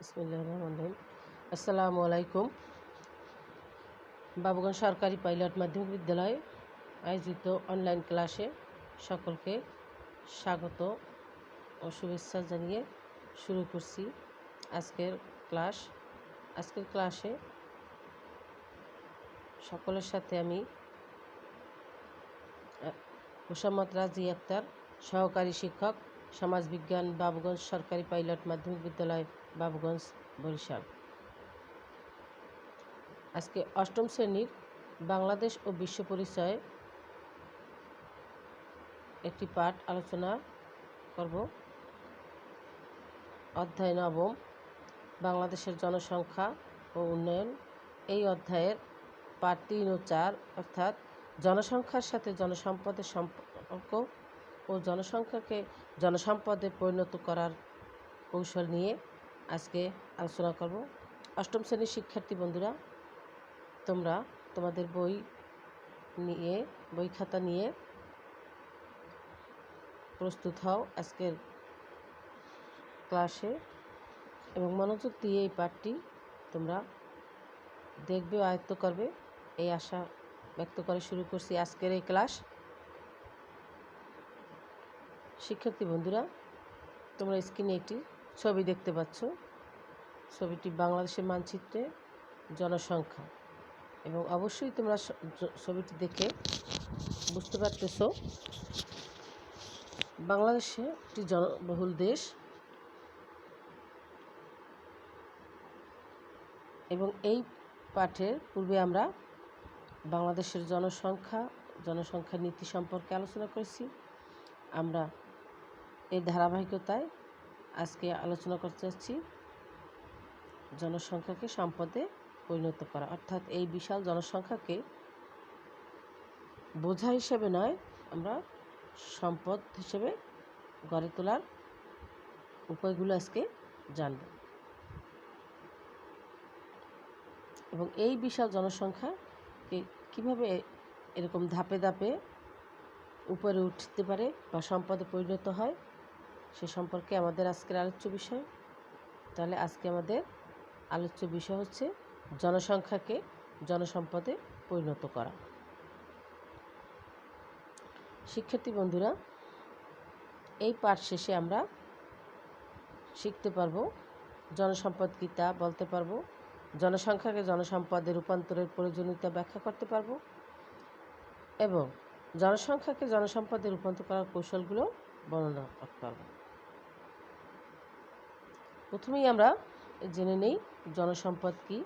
বিসমিল্লাহির রহমানির রহিম। আসসালামু আলাইকুম। বাবুগঞ্জ সরকারি পাইলট মাধ্যমিক বিদ্যালয় আয়োজিত অনলাইন ক্লাসে সকলকে স্বাগত ও শুভেচ্ছা জানিয়ে শুরু করছি আজকের ক্লাসে সকলের সাথে আমি মোসাম্মদ রাজি আক্তার, সহকারী শিক্ষক, সমাজবিজ্ঞান, বাবুগঞ্জ সরকারি পাইলট মাধ্যমিক বিদ্যালয়, বাবুগঞ্জ, বরিশাল। আজকে অষ্টম শ্রেণীর বাংলাদেশ ও বিশ্ব পরিচয় একটি পাঠ আলোচনা করব। অধ্যায় নবম, বাংলাদেশের জনসংখ্যা ও উন্নয়ন। এই অধ্যায়ের পাঠ 3 ও 4 অর্থাৎ জনসংখ্যার সাথে জনসম্পদের সম্পর্ক ও জনসংখ্যাকে জনসম্পদে পরিণত করার কৌশল নিয়ে আজকে আলোচনা করব। অষ্টম শ্রেণীর শিক্ষার্থী বন্ধুরা, তোমরা তোমাদের বই খাতা নিয়ে প্রস্তুত হও আজকের ক্লাসে এবং মনোযোগ দিয়ে এই পাঠটি তোমরা দেখবে ও আয়ত্ত করবে, এই আশা ব্যক্ত করে শুরু করছি আজকের এই ক্লাস। শিক্ষার্থী বন্ধুরা, তোমরা স্ক্রিনে একটি ছবি দেখতে পাচ্ছ। ছবিটি বাংলাদেশের মানচিত্রে জনসংখ্যা, এবং অবশ্যই তোমরা ছবিটি দেখে বুঝতে পারতেছ বাংলাদেশে একটি জনবহুল দেশ, এবং এই পাঠের পূর্বে আমরা বাংলাদেশের জনসংখ্যা নীতি সম্পর্কে আলোচনা করেছি। আমরা এর ধারাবাহিকতায় আজকে আলোচনা করতে যাচ্ছি জনসংখ্যাকে সম্পদে পরিণত করা, অর্থাৎ এই বিশাল জনসংখ্যাকে বোঝা হিসেবে নয়, আমরা সম্পদ হিসেবে গড়ে তোলার উপায়গুলো আজকে জানব। এবং এই বিশাল জনসংখ্যাকে কীভাবে এরকম ধাপে ধাপে উপরে উঠতে পারে বা সম্পদে পরিণত হয় সে সম্পর্কে আমাদের আজকের আলোচ্য বিষয়। তাহলে আজকে আমাদের আলোচ্য বিষয় হচ্ছে জনসংখ্যাকে জনসম্পদে পরিণত করা। শিক্ষার্থী বন্ধুরা, এই পাঠ শেষে আমরা শিখতে পারবো জনসম্পদ কী তা বলতে পারবো, জনসংখ্যাকে জনসম্পদে রূপান্তরের প্রয়োজনীয়তা ব্যাখ্যা করতে পারবো, এবং জনসংখ্যাকে জনসম্পদে রূপান্তর করার কৌশলগুলো বর্ণনা করতে পারবো। প্রথমেই আমরা জেনে নেই জনসম্পদ কী।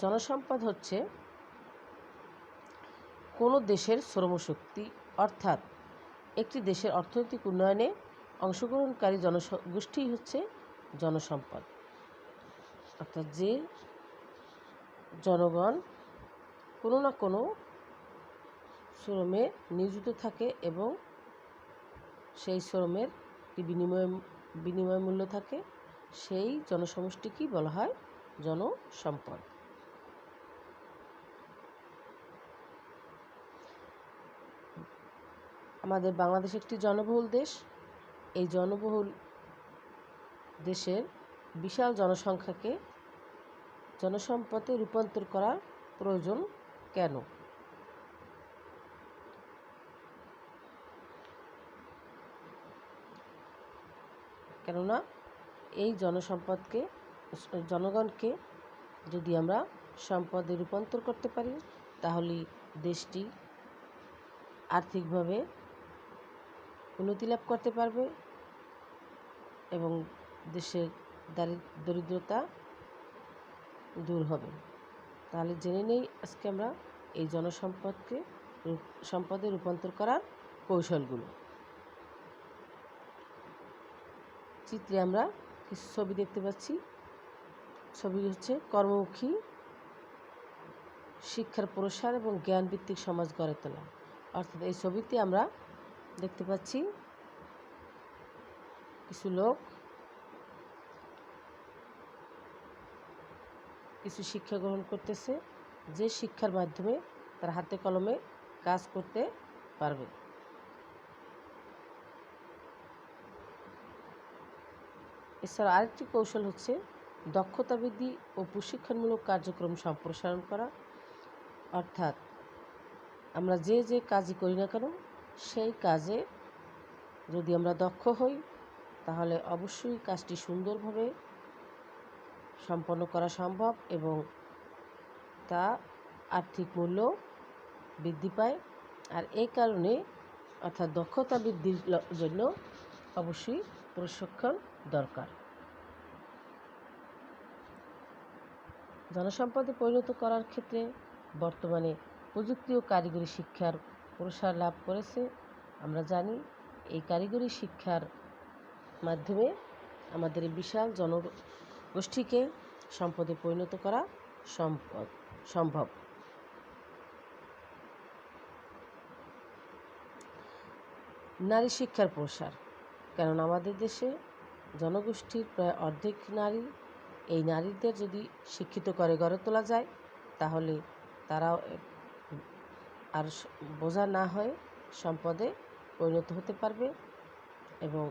জনসম্পদ হচ্ছে কোনো দেশের শ্রমশক্তি, অর্থাৎ একটি দেশের অর্থনৈতিক উন্নয়নে অংশগ্রহণকারী জনগোষ্ঠী হচ্ছে জনসম্পদ। অর্থাৎ যে জনগণ কোনো না কোনো শ্রমে নিয়োজিত থাকে এবং সেই শ্রমের বিনিময় মূল্য থাকে, সেই জনসমষ্টিকেই বলা হয় জনসম্পদ। আমাদের বাংলাদেশ একটি জনবহুল দেশ। এই জনবহুল দেশের বিশাল জনসংখ্যাকে জনসম্পদে রূপান্তর করার প্রয়োজন কেন? কেননা এই জনগণকে যদি আমরা সম্পদে রূপান্তর করতে পারি, তাহলে দেশটি আর্থিকভাবে উন্নতি লাভ করতে পারবে এবং দেশের দরিদ্রতা দূর হবে। তাহলে জেনে নেই আজকে আমরা এই জনসম্পদকে সম্পদে রূপান্তর করার কৌশলগুলো। চিত্রে আমরা কিছু ছবি দেখতে পাচ্ছি। ছবি হচ্ছে কর্মমুখী শিক্ষার প্রসার এবং জ্ঞানভিত্তিক সমাজ গড়ে তোলা। অর্থাৎ এই ছবিতে আমরা দেখতে পাচ্ছি কিছু লোক কিছু শিক্ষা গ্রহণ করতেছে, যে শিক্ষার মাধ্যমে তার হাতে কলমে কাজ করতে পারবে। এছাড়া আরেকটি কৌশল হচ্ছে দক্ষতা বৃদ্ধি ও প্রশিক্ষণমূলক কার্যক্রম সম্প্রসারণ করা। অর্থাৎ আমরা যে কাজই করি না কেন সেই কাজে যদি আমরা দক্ষ হই তাহলে অবশ্যই কাজটি সুন্দরভাবে সম্পন্ন করা সম্ভব এবং তা আর্থিক মূল্য বৃদ্ধি পায়। আর এই কারণে অর্থাৎ দক্ষতা বৃদ্ধির জন্য অবশ্যই প্রশিক্ষণ দরকার। জনসম্পদে পরিণত করার ক্ষেত্রে বর্তমানে প্রযুক্তি ও কারিগরি শিক্ষার প্রসার লাভ করেছে। আমরা জানি এই কারিগরি শিক্ষার মাধ্যমে আমাদের বিশাল জনগোষ্ঠীকে সম্পদে পরিণত করা সম্ভব। নারী শিক্ষার প্রসার, কারণ আমাদের দেশে জনগোষ্ঠীর প্রায় অর্ধেক নারী। এই নারীদের যদি শিক্ষিত করে গড়ে তোলা যায় তাহলে তারাও আর বোঝা না হয়ে সম্পদে পরিণত হতে পারবে এবং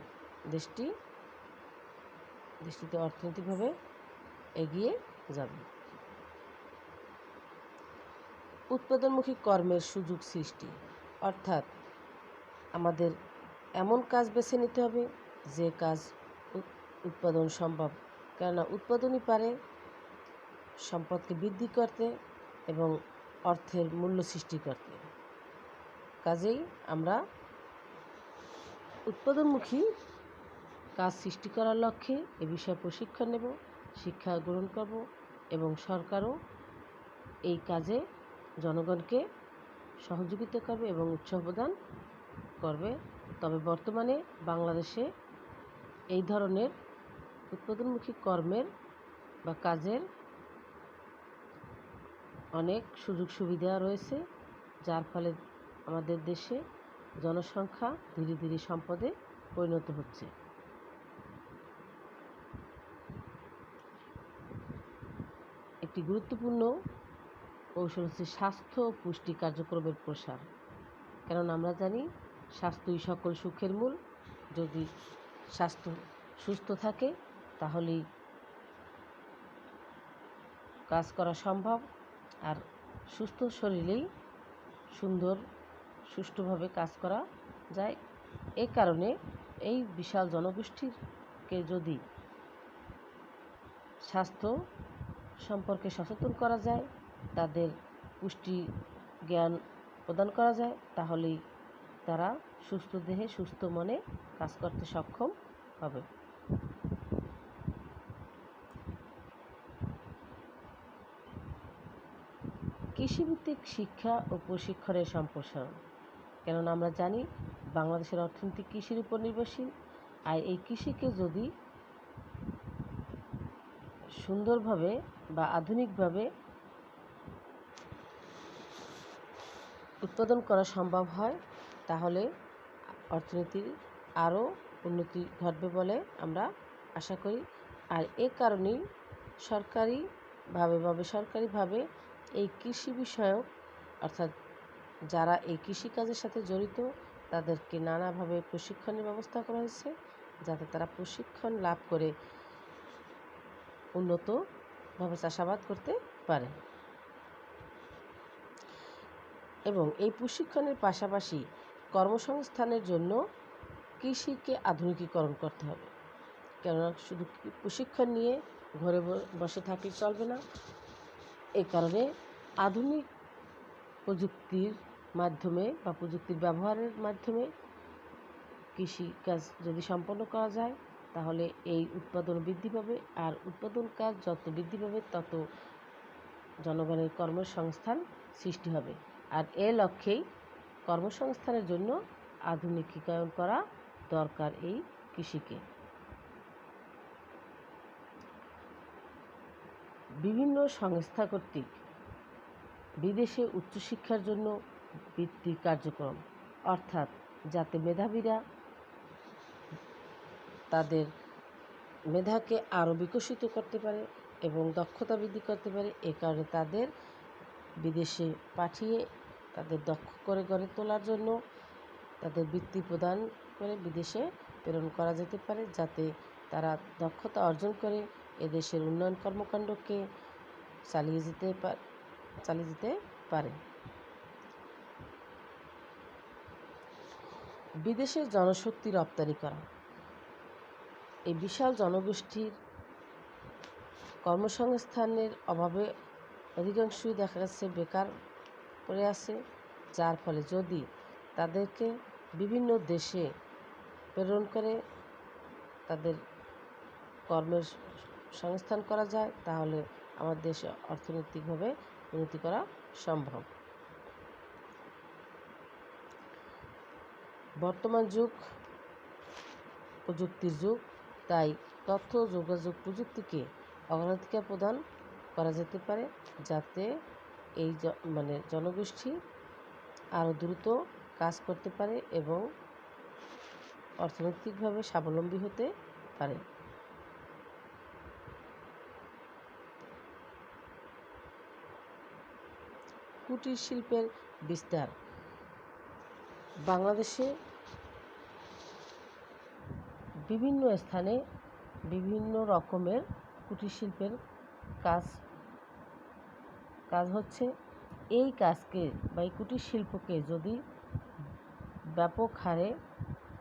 দেশটিতে অর্থনৈতিকভাবে এগিয়ে যাবে। উৎপাদনমুখী কর্মের সুযোগ সৃষ্টি, অর্থাৎ আমাদের এমন কাজ বেছে নিতে হবে যে কাজ উৎপাদন সম্ভব, কেননা উৎপাদনই পারে সম্পদকে বৃদ্ধি করতে এবং অর্থের মূল্য সৃষ্টি করতে। কাজেই আমরা উৎপাদনমুখী কাজ সৃষ্টি করার লক্ষ্যে এ বিষয়ে প্রশিক্ষণ নেব, শিক্ষা গ্রহণ করব এবং সরকারও এই কাজে জনগণকে সহযোগিতা করবে এবং উৎসাহ প্রদান করবে। তবে বর্তমানে বাংলাদেশে এই ধরনের উৎপাদনমুখী কর্মের বা কাজের অনেক সুযোগ সুবিধা রয়েছে, যার ফলে আমাদের দেশে জনসংখ্যা ধীরে ধীরে সম্পদে পরিণত হচ্ছে। একটি গুরুত্বপূর্ণ কৌশল হচ্ছে স্বাস্থ্য ও পুষ্টি কার্যক্রমের প্রসার, কারণ আমরা জানি স্বাস্থ্যই সকল সুখের মূল। যদি স্বাস্থ্য সুস্থ থাকে তাহলেই কাজ করা সম্ভব, আর সুস্থ শরীরেই সুষ্ঠুভাবে কাজ করা যায়। এই কারণে এই বিশাল জনগোষ্ঠীকে যদি স্বাস্থ্য সম্পর্কে সচেতন করা যায়, তাদের পুষ্টি জ্ঞান প্রদান করা যায়, তাহলেই তারা সুস্থ দেহে সুস্থ মনে কাজ করতে সক্ষম হবে। কৃষিভিত্তিক শিক্ষা ও প্রশিক্ষণের সম্প্রসারণ, কেননা আমরা জানি বাংলাদেশের অর্থনীতি কৃষির উপর নির্ভরশীল। আর এই কৃষিকে যদি সুন্দরভাবে বা আধুনিকভাবে উৎপাদন করা সম্ভব হয় তাহলে অর্থনীতির আরও উন্নতি ঘটবে বলে আমরা আশা করি। আর এ কারণেই সরকারিভাবে এই কৃষি বিষয়ক অর্থাৎ যারা এই কৃষিকাজের সাথে জড়িত তাদেরকে নানাভাবে প্রশিক্ষণের ব্যবস্থা করা হয়েছে, যাতে তারা প্রশিক্ষণ লাভ করে উন্নতভাবে চাষাবাদ করতে পারে। এবং এই প্রশিক্ষণের পাশাপাশি কর্মসংস্থানের জন্য কৃষিকে আধুনিকীকরণ করতে হবে, কেননা শুধু প্রশিক্ষণ নিয়ে ঘরে বসে থাকলে চলবে না। এই কারণে আধুনিক প্রযুক্তির মাধ্যমে বা প্রযুক্তির ব্যবহারের মাধ্যমে কৃষিকাজ যদি সম্পন্ন করা যায় তাহলে এই উৎপাদন বৃদ্ধি পাবে, আর উৎপাদন কাজ যত বৃদ্ধি পাবে তত জনগণের কর্মসংস্থান সৃষ্টি হবে। আর এ লক্ষ্যেই কর্মসংস্থানের জন্য আধুনিকীকরণ করা দরকার এই কৃষিকে। বিভিন্ন সংস্থা কর্তৃক বিদেশে উচ্চশিক্ষার জন্য বৃত্তি কার্যক্রম, অর্থাৎ যাতে মেধাবীরা তাদের মেধাকে আরও বিকশিত করতে পারে এবং দক্ষতা বৃদ্ধি করতে পারে। এ কারণে তাদের বিদেশে পাঠিয়ে তাদের দক্ষ করে গড়ে তোলার জন্য তাদের বৃত্তি প্রদান করে বিদেশে প্রেরণ করা যেতে পারে, যাতে তারা দক্ষতা অর্জন করে এদেশের উন্নয়ন কর্মকাণ্ডকে চালিয়ে যেতে পারে। বিদেশে জনশক্তি রপ্তানি করা। এই বিশাল জনগোষ্ঠীর কর্মসংস্থানের অভাবে অধিকাংশই দেখা যাচ্ছে বেকার পড়ে আছে, যার ফলে যদি তাদেরকে বিভিন্ন দেশে প্রেরণ করে তাদের কর্মের সংস্থান করা যায়, তাহলে আমার দেশে অর্থনৈতিকভাবে উন্নতি করা সম্ভব। বর্তমান যুগ প্রযুক্তির যুগ, তাই তথ্য যোগাযোগ প্রযুক্তিকে অগ্রাধিকার প্রদান করা যেতে পারে, যাতে এই জনগোষ্ঠী আরও দ্রুত কাজ করতে পারে এবং অর্থনৈতিকভাবে স্বাবলম্বী হতে পারে। কুটির শিল্পের বিস্তার। বাংলাদেশে বিভিন্ন স্থানে বিভিন্ন রকমের কুটির শিল্পের কাজ হচ্ছে। এই কাজকে বা এই কুটির শিল্পকে যদি ব্যাপক হারে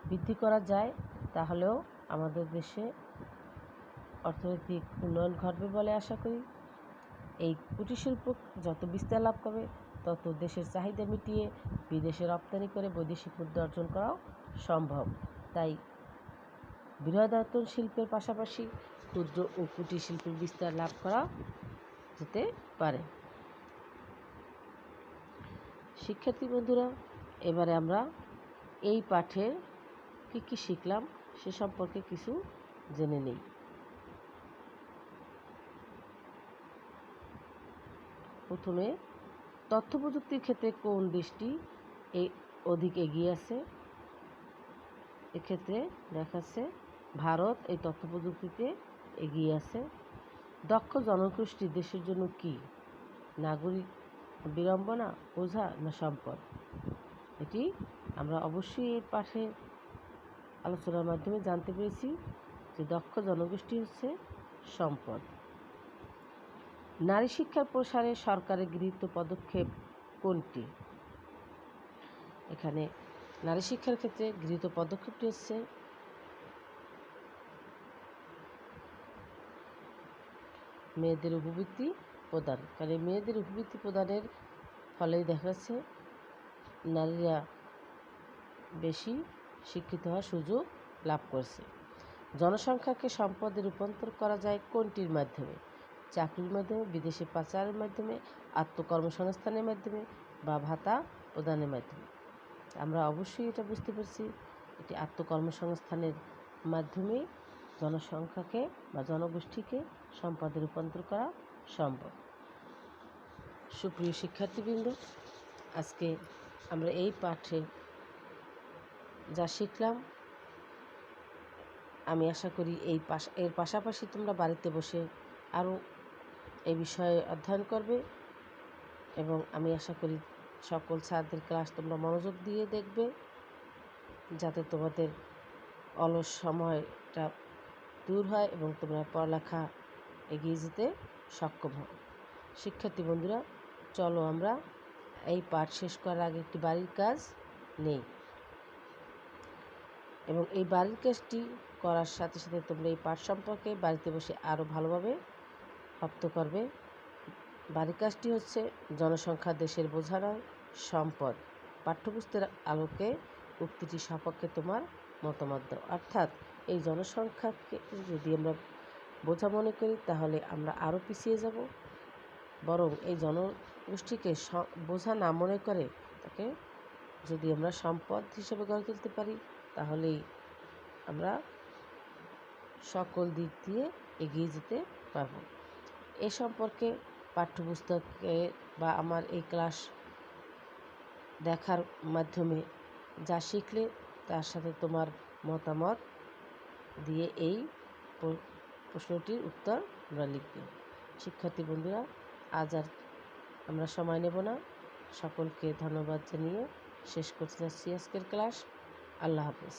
বৃদ্ধি করা যায়, তাহলেও আমাদের দেশে অর্থনৈতিক উন্নয়ন ঘটবে বলে আশা করি। এই কুটির শিল্প যত বিস্তার লাভ করবে, তত দেশের চাহিদা মিটিয়ে বিদেশে রপ্তানি করে বৈদেশিক মুদ্রা অর্জন করাও সম্ভব। তাই বৃহদায়তন শিল্পের পাশাপাশি ক্ষুদ্র ও কুটির শিল্পের বিস্তার লাভ করা যেতে পারে। শিক্ষার্থী বন্ধুরা, এবারে আমরা এই পাঠের কী শিখলাম সে সম্পর্কে কিছু জেনে নিই। প্রথমে, তথ্য প্রযুক্তির ক্ষেত্রে কোন দেশটি অধিক এগিয়ে আছে? এক্ষেত্রে দেখাচ্ছে ভারত এই তথ্য প্রযুক্তিতে এগিয়ে আছে। দক্ষ জনগোষ্ঠী দেশের জন্য কি? নাগরিক বিড়ম্বনা, বোঝা না সম্পদ? এটি আমরা অবশ্যই এই পাঠে আলোচনার মাধ্যমে জানতে পেরেছি যে দক্ষ জনগোষ্ঠী হচ্ছে সম্পদ। নারী শিক্ষার প্রসারে সরকারের গৃহীত পদক্ষেপ কোনটি? এখানে নারী শিক্ষার ক্ষেত্রে গৃহীত পদক্ষেপটি হচ্ছে মেয়েদের উপবৃত্তি প্রদান। কারণ এই মেয়েদের উপবৃত্তি প্রদানের ফলেই দেখা যাচ্ছে নারীরা বেশি শিক্ষিত হওয়ার সুযোগ লাভ করছে। জনসংখ্যাকে সম্পদে রূপান্তর করা যায় কোনটির মাধ্যমে? চাকরির মাধ্যমে, বিদেশে পাচারের মাধ্যমে, আত্মকর্মসংস্থানের মাধ্যমে বা ভাতা প্রদানের মাধ্যমে। আমরা অবশ্যই এটা বুঝতে পারছি, এটি আত্মকর্মসংস্থানের মাধ্যমে জনসংখ্যাকে বা জনগোষ্ঠীকে সম্পদে রূপান্তর করা সম্ভব। সুপ্রিয় শিক্ষার্থীবৃন্দ, আজকে আমরা এই পাঠে যা শিখলাম, আমি আশা করি এর পাশাপাশি তোমরা বাড়িতে বসে আরও এই বিষয়ে অধ্যয়ন করবে এবং আমি আশা করি সকল ছাত্রদের ক্লাস তোমরা মনোযোগ দিয়ে দেখবে, যাতে তোমাদের অলস সময়টা দূর হয় এবং তোমরা পড়ালেখা এগিয়ে যেতে সক্ষম হও। শিক্ষার্থী বন্ধুরা, চলো আমরা এই পাঠ শেষ করার আগে একটি বাড়ির কাজ নেই এবং এই বাড়ির কাজটি করার সাথে সাথে তোমরা এই পাঠ সম্পর্কে বাড়িতে বসে আরও ভালোভাবে রপ্ত করবে। বাড়ির কাজটি হচ্ছে জনসংখ্যা দেশের বোঝা নয়, সম্পদ। পাঠ্যপুস্তকের আলোকে উক্তিটি সপক্ষে তোমার মতামত দাও। অর্থাৎ এই জনসংখ্যাকে যদি আমরা বোঝা মনে করি, তাহলে আমরা আরও পিছিয়ে যাব। বরং এই জনগোষ্ঠীকে বোঝা না মনে করে তাকে যদি আমরা সম্পদ হিসেবে গড়ে তুলতে পারি, তাহলেই আমরা সকল দিক দিয়ে এগিয়ে যেতে পারব। এ সম্পর্কে পাঠ্যপুস্তকে বা আমার এই ক্লাস দেখার মাধ্যমে যা শিখলে তার সাথে তোমার মতামত দিয়ে এই প্রশ্নটির উত্তর আমরা লিখবে। শিক্ষার্থী বন্ধুরা, আজ আর আমরা সময় নেব না। সকলকে ধন্যবাদ জানিয়ে শেষ করতে যাচ্ছি আজকের ক্লাস। আল্লাহ হাফেজ।